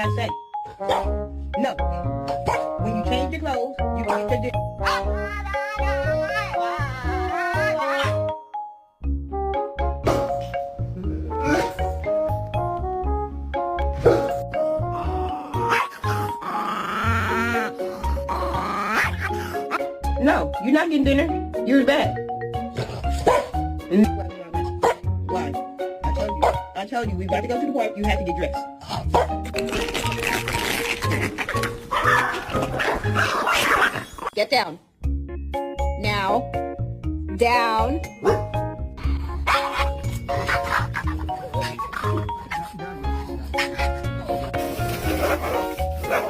I say? No. When you change your clothes, you get to do. No, you're not getting dinner. You're in bed. Why? I told you, we got to go to the park. You have to get dressed. Get down. Now. Down.